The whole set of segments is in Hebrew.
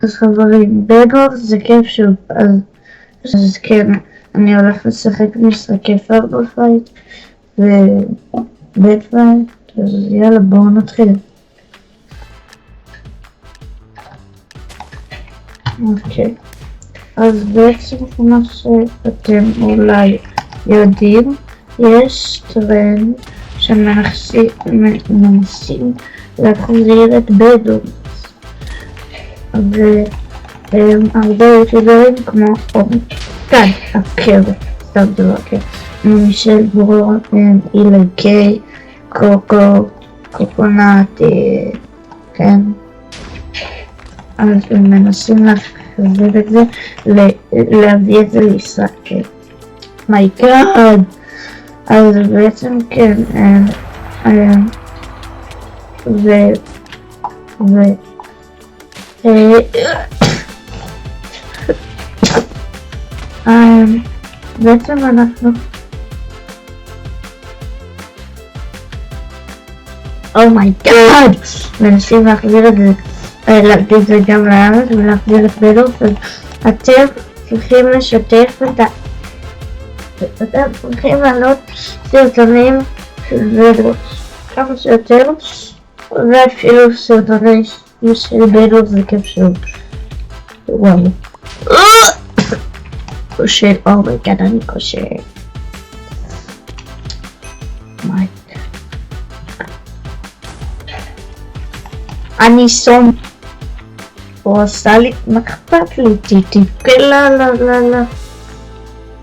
אז חברים, בדרופ זה כיף שוב, אז כן, אני הולך לשחק משחקי פארבלפייט ובדפייט, אז יאללה בואו נתחיל. אוקיי, אז בעצם כמו שאתם אולי יודעים, יש טרנד שמנסים להחזיר את בדרופ. והרבה יוטיוברים כמו כאן, הקר, סתם זה לא הקר, מישל ברו, אילי קיי, קוקונט, כן, אז הם מנסים להחזיר את זה, להביא את זה לישראל. מי גאד! אז בעצם כן, בעצם אנחנו אומייגאד מנסים להחזיר את זה, להביא את זה גם לארץ ולהחזיר את בדרופ. אז אתם צריכים לשתף אתם צריכים לעלות סרטונים של בדרופ כמה שיותר, ואפילו סרטונים של בדרופ זה כיף שוב. וואו, כושל, אומייגאד אני כושל. אני סום, הוא עשה לי, מה אכפת לי? תבכה לה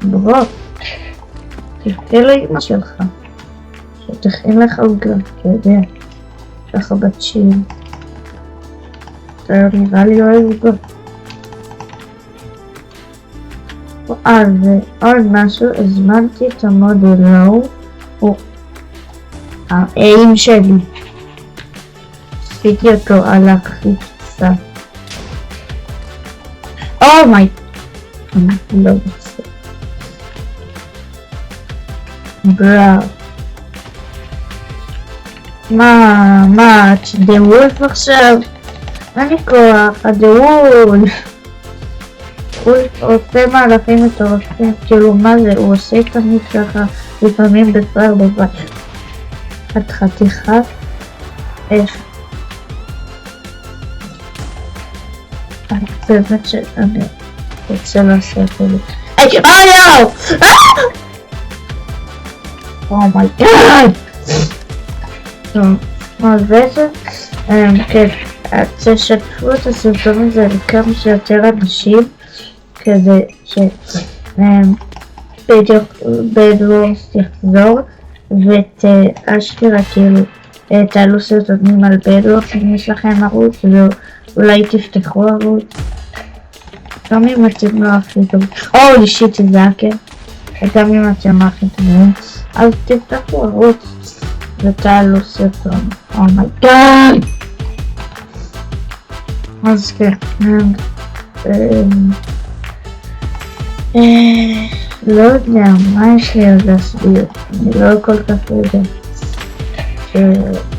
ברו, תבכה לאמא שלך שתכין לך עוגה, אתה יודע, ככה בת שיעים, אתה נראה לי אוהב עוגה. ועוד משהו, הזמנתי את המודל לאו, הוא האיים שלי, עשיתי אותו על החיצה. אומי, לא רוצה בראו, מה, דה וולף עכשיו? אני כוח, דה וולף הוא עושה מהלכים מטורפים, כאילו מה זה, הוא עושה תמיד ככה, לפעמים בכלל בבית. את חתיכה? איך? אני באמת שאני רוצה לעשות את זה. יאו! אומייגאד! אז בעצם, כן, תשתפו את הסרטון הזה לכמה שיותר אנשים, כדי שבדרופ יחזור ותאשכרה כאילו תעלו סרטונים על בדרופ. אם יש לכם ערוץ ואולי תפתחו ערוץ, גם אם אתם לא הכי טוב, או שיט זה הקר, גם אם אתם הכי טובים, אז תפתחו ערוץ ותעלו סרטון. אומייגאד! אז כן, לא יודע מה יש לי עוד להסביר, אני לא כל כך יודע.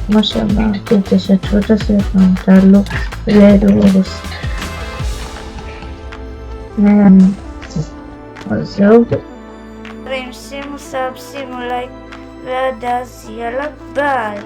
כמו שאמרתי, תשתפו את הסרטון, תעלו לדרוס. אז זהו. שימו סאב, שימו לייק, ועד אז יאללה ביי.